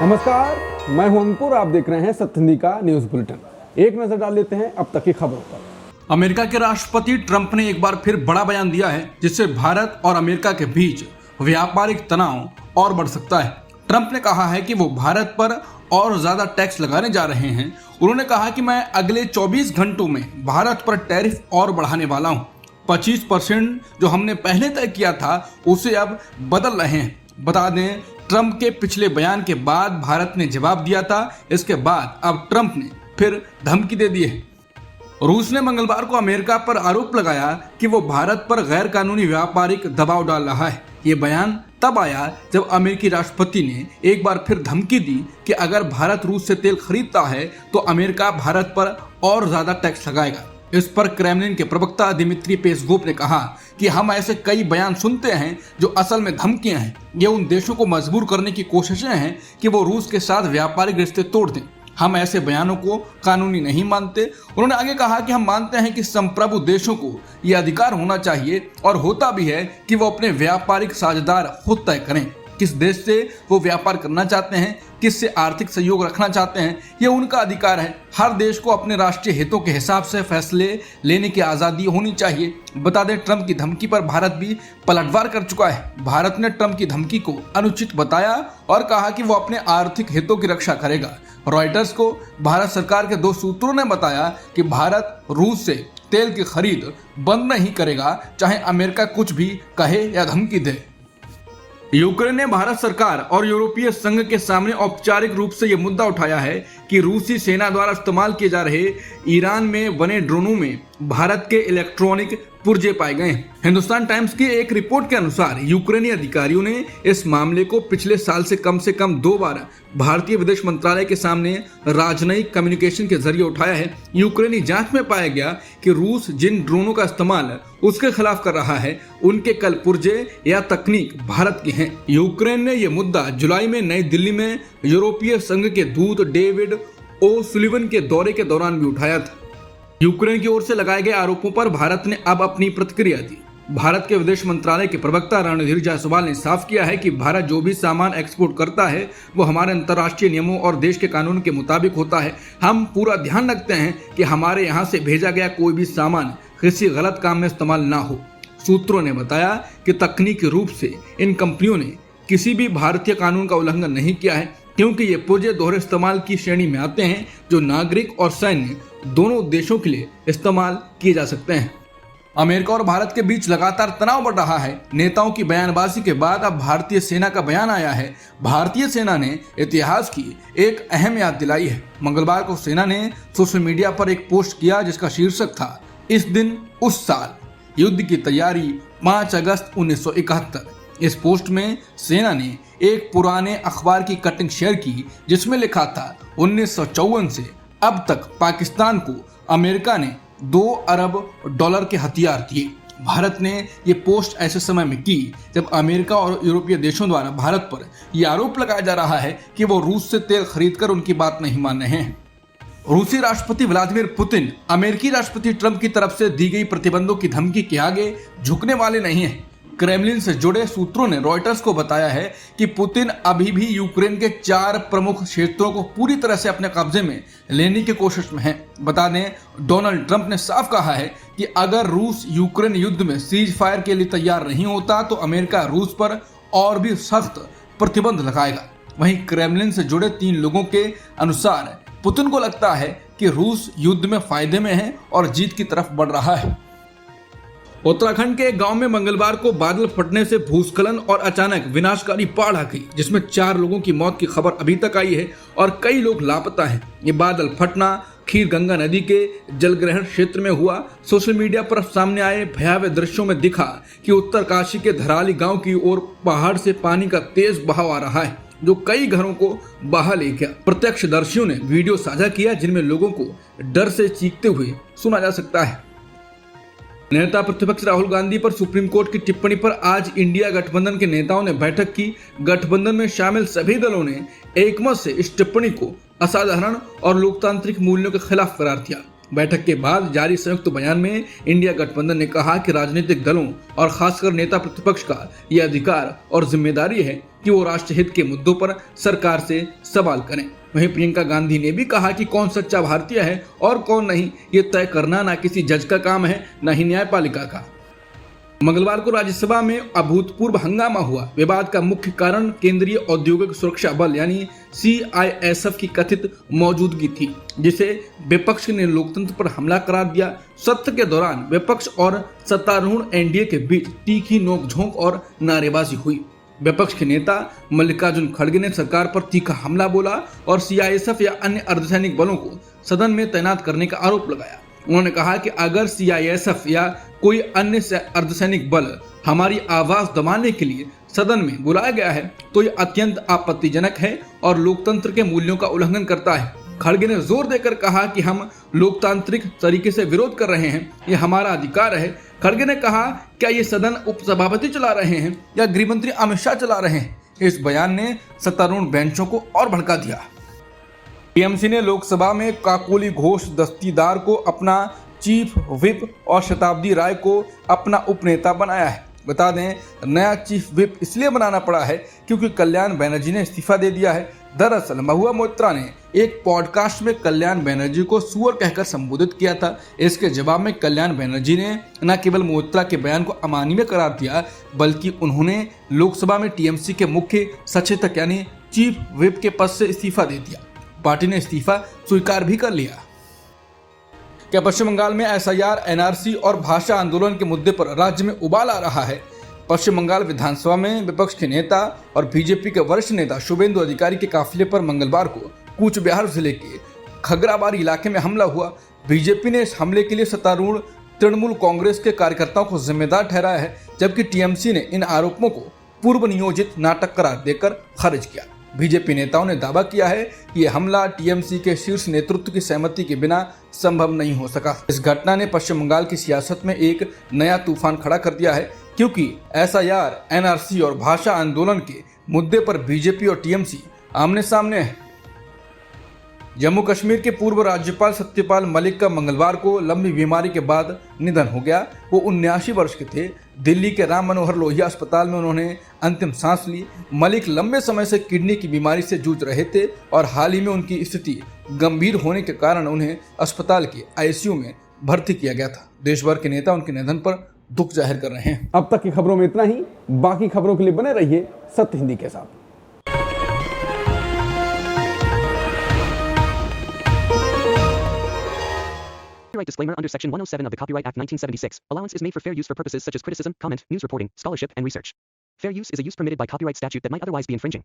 नमस्कार, मैं हूं अंकुर। आप देख रहे हैं सत्य हिंदी का न्यूज बुलेटिन। एक नजर डाल लेते हैं अब तक की खबरों पर। अमेरिका के राष्ट्रपति ट्रंप ने एक बार फिर बड़ा बयान दिया है, जिससे भारत और अमेरिका के बीच व्यापारिक तनाव और बढ़ सकता है। ट्रंप ने कहा है कि वो भारत पर और ज्यादा टैक्स लगाने जा रहे हैं। उन्होंने कहा कि मैं अगले 24 घंटों में भारत पर टैरिफ और बढ़ाने वाला हूं। 25% जो हमने पहले तय किया था उसे अब बदल रहे हैं। बता दें, ट्रंप के पिछले बयान के बाद भारत ने जवाब दिया था। इसके बाद अब ट्रंप ने फिर धमकी दे दी है। रूस ने मंगलवार को अमेरिका पर आरोप लगाया कि वो भारत पर गैर कानूनी व्यापारिक दबाव डाल रहा है। ये बयान तब आया जब अमेरिकी राष्ट्रपति ने एक बार फिर धमकी दी कि अगर भारत रूस से तेल खरीदता है तो अमेरिका भारत पर और ज्यादा टैक्स लगाएगा। इस पर क्रेमलिन के प्रवक्ता दिमित्री पेस्कोव ने कहा कि हम ऐसे कई बयान सुनते हैं जो असल में धमकियां हैं। ये उन देशों को मजबूर करने की कोशिशें हैं कि वो रूस के साथ व्यापारिक रिश्ते तोड़ दें। हम ऐसे बयानों को कानूनी नहीं मानते। उन्होंने आगे कहा कि हम मानते हैं कि संप्रभु देशों को ये अधिकार होना चाहिए और होता भी है कि वो अपने व्यापारिक साझेदार खुद तय करें किस देश से वो व्यापार करना चाहते हैं, किससे आर्थिक सहयोग रखना चाहते हैं। ये उनका अधिकार है। हर देश को अपने राष्ट्रीय हितों के हिसाब से फैसले लेने की आज़ादी होनी चाहिए। बता दें, ट्रंप की धमकी पर भारत भी पलटवार कर चुका है। भारत ने ट्रंप की धमकी को अनुचित बताया और कहा कि वो अपने आर्थिक हितों की रक्षा करेगा। रॉयटर्स को भारत सरकार के 2 सूत्रों ने बताया कि भारत रूस से तेल की खरीद बंद नहीं करेगा, चाहे अमेरिका कुछ भी कहे या धमकी दे। यूक्रेन ने भारत सरकार और यूरोपीय संघ के सामने औपचारिक रूप से यह मुद्दा उठाया है कि रूसी सेना द्वारा इस्तेमाल किए जा रहे ईरान में बने ड्रोनों में भारत के इलेक्ट्रॉनिक पुर्जे पाए गए हैं। हिंदुस्तान टाइम्स की एक रिपोर्ट के अनुसार यूक्रेनी अधिकारियों ने इस मामले को पिछले साल से कम 2 बार भारतीय विदेश मंत्रालय के सामने राजनयिक कम्युनिकेशन के जरिए उठाया है। यूक्रेनी जांच में पाया गया कि रूस जिन ड्रोनों का इस्तेमाल उसके खिलाफ कर रहा है, उनके कल पुर्जे या तकनीक भारत की हैं। यूक्रेन ने यह मुद्दा जुलाई में नई दिल्ली में यूरोपीय संघ के दूत डेविड ओ सुलिवन के दौरे के दौरान भी उठाया था। यूक्रेन की ओर से लगाए गए आरोपों पर भारत ने अब अपनी प्रतिक्रिया दी। भारत के विदेश मंत्रालय के प्रवक्ता रणधीर जायसवाल ने साफ किया है कि भारत जो भी सामान एक्सपोर्ट करता है वो हमारे अंतर्राष्ट्रीय नियमों और देश के कानून के मुताबिक होता है। हम पूरा ध्यान रखते हैं कि हमारे यहाँ से भेजा गया कोई भी सामान किसी गलत काम में इस्तेमाल ना हो। सूत्रों ने बताया कि तकनीकी रूप से इन कंपनियों ने किसी भी भारतीय कानून का उल्लंघन नहीं किया है, क्योंकि ये पुर्जे दोहरे इस्तेमाल की श्रेणी में आते हैं जो नागरिक और सैन्य दोनों उद्देश्यों के लिए इस्तेमाल किए जा सकते हैं। अमेरिका और भारत के बीच लगातार तनाव बढ़ रहा है। नेताओं की बयानबाजी के बाद अब भारतीय सेना का बयान आया है। भारतीय सेना ने इतिहास की एक अहम याद दिलाई है। मंगलवार को सेना ने सोशल मीडिया पर एक पोस्ट किया जिसका शीर्षक था, इस दिन उस साल, युद्ध की तैयारी 5 अगस्त 1971। इस पोस्ट में सेना ने एक पुराने अखबार की कटिंग शेयर की जिसमें लिखा था, 1954 से अब तक पाकिस्तान को अमेरिका ने $2 अरब के हथियार दिए। भारत ने ये पोस्ट ऐसे समय में की जब अमेरिका और यूरोपीय देशों द्वारा भारत पर यह आरोप लगाया जा रहा है कि वो रूस से तेल खरीदकर उनकी बात नहीं मान रहे हैं। रूसी राष्ट्रपति व्लादिमीर पुतिन अमेरिकी राष्ट्रपति ट्रंप की तरफ से दी गई प्रतिबंधों की धमकी के आगे झुकने वाले नहीं हैं। क्रेमलिन से जुड़े सूत्रों ने रॉयटर्स को बताया है कि पुतिन अभी भी यूक्रेन के 4 प्रमुख क्षेत्रों को पूरी तरह से अपने कब्जे में लेने की कोशिश में है। बता दें, डोनाल्ड ट्रंप ने साफ कहा है कि अगर रूस यूक्रेन युद्ध में सीज फायर के लिए तैयार नहीं होता तो अमेरिका रूस पर और भी सख्त प्रतिबंध लगाएगा। वहीं क्रेमलिन से जुड़े 3 लोगों के अनुसार पुतिन को लगता है कि रूस युद्ध में फायदे में है और जीत की तरफ बढ़ रहा है। उत्तराखंड के एक गांव में मंगलवार को बादल फटने से भूस्खलन और अचानक विनाशकारी बाढ़ आ गई, जिसमें 4 लोगों की मौत की खबर अभी तक आई है और कई लोग लापता हैं। ये बादल फटना खीर गंगा नदी के जलग्रहण क्षेत्र में हुआ। सोशल मीडिया पर सामने आए भयावह दृश्यों में दिखा कि उत्तरकाशी के धराली गांव की ओर पहाड़ से पानी का तेज बहाव आ रहा है जो कई घरों को बहा ले गया। प्रत्यक्षदर्शियों ने वीडियो साझा किया जिनमें लोगों को डर से चीखते हुए सुना जा सकता है। नेता प्रतिपक्ष राहुल गांधी पर सुप्रीम कोर्ट की टिप्पणी पर आज इंडिया गठबंधन के नेताओं ने बैठक की। गठबंधन में शामिल सभी दलों ने एकमत से इस टिप्पणी को असाधारण और लोकतांत्रिक मूल्यों के खिलाफ करार दिया। बैठक के बाद जारी संयुक्त बयान में इंडिया गठबंधन ने कहा कि राजनीतिक दलों और खासकर नेता प्रतिपक्ष का यह अधिकार और जिम्मेदारी है कि वो राष्ट्रहित के मुद्दों पर सरकार से सवाल करें। वहीं प्रियंका गांधी ने भी कहा कि कौन सच्चा भारतीय है और कौन नहीं, ये तय करना ना किसी जज का काम है, न ही न्यायपालिका का। मंगलवार को राज्यसभा में अभूतपूर्व हंगामा हुआ। विवाद का मुख्य कारण केंद्रीय औद्योगिक सुरक्षा बल यानी CISF की कथित मौजूदगी थी, जिसे विपक्ष ने लोकतंत्र पर हमला करार दिया। सत्र के दौरान विपक्ष और सत्तारूढ़ NDA के बीच तीखी नोकझोंक और नारेबाजी हुई। विपक्ष के नेता मल्लिकार्जुन खड़गे ने सरकार पर तीखा हमला बोला और CISF या अन्य अर्धसैनिक बलों को सदन में तैनात करने का आरोप लगाया। उन्होंने कहा कि अगर CISF या कोई अन्य अर्धसैनिक बल हमारी आवाज दबाने के लिए सदन में बुलाया गया है तो ये अत्यंत आपत्तिजनक है और लोकतंत्र के मूल्यों का उल्लंघन करता है। खड़गे ने जोर देकर कहा कि हम लोकतांत्रिक तरीके से विरोध कर रहे हैं, ये हमारा अधिकार है। खड़गे ने कहा, क्या ये सदन उपसभापति चला रहे हैं या गृहमंत्री अमित शाह चला रहे हैं? इस बयान ने सत्तारूढ़ बेंचों को और भड़का दिया। TMC ने लोकसभा में काकोली घोष दस्तीदार को अपना चीफ व्हिप और शताब्दी राय को अपना उपनेता बनाया है। बता दें, नया चीफ व्हिप इसलिए बनाना पड़ा है क्योंकि कल्याण बनर्जी ने इस्तीफा दे दिया है। दरअसल महुआ मोइत्रा ने एक पॉडकास्ट में कल्याण बनर्जी को सुअर कहकर संबोधित किया था। इसके जवाब में कल्याण बनर्जी ने न केवल मोइत्रा के बयान को अमानवीय करार दिया, बल्कि उन्होंने लोकसभा में TMC के मुख्य सचेतक यानी चीफ व्हिप के पद से इस्तीफा दे दिया। पार्टी ने इस्तीफा स्वीकार भी कर लिया। क्या पश्चिम बंगाल में SIR, NRC और भाषा आंदोलन के मुद्दे पर राज्य में उबाल आ रहा है? पश्चिम बंगाल विधानसभा में विपक्ष के नेता और BJP के वरिष्ठ नेता शुभेंदु अधिकारी के काफिले पर मंगलवार को कूच बिहार जिले के खगराबाद इलाके में हमला हुआ। BJP ने इस हमले के लिए सत्तारूढ़ तृणमूल कांग्रेस के कार्यकर्ताओं को जिम्मेदार ठहराया है, जबकि TMC ने इन आरोपों को पूर्व नियोजित नाटक करार देकर खारिज किया। BJP नेताओं ने दावा किया है कि यह हमला TMC के शीर्ष नेतृत्व की सहमति के बिना संभव नहीं हो सका। इस घटना ने पश्चिम बंगाल की सियासत में एक नया तूफान खड़ा कर दिया है, क्योंकि SIR, NRC और भाषा आंदोलन के मुद्दे पर BJP और TMC आमने सामने है। जम्मू कश्मीर के पूर्व राज्यपाल सत्यपाल मलिक का मंगलवार को लंबी बीमारी के बाद निधन हो गया। वो 79 वर्ष के थे। दिल्ली के राम मनोहर लोहिया अस्पताल में उन्होंने अंतिम सांस ली। मलिक लंबे समय से किडनी की बीमारी से जूझ रहे थे और हाल ही में उनकी स्थिति गंभीर होने के कारण उन्हें अस्पताल के ICU में भर्ती किया गया था। देश भर के नेता उनके निधन पर दुख जाहिर कर रहे हैं। अब तक की खबरों में इतना ही। बाकी खबरों के लिए बने रहिए सत्य हिंदी के साथ। Copyright disclaimer under Section 107 of the Copyright Act 1976. Allowance is made for fair use for purposes such as criticism, comment, news reporting, scholarship, and research. Fair use is a use permitted by copyright statute that might otherwise be infringing.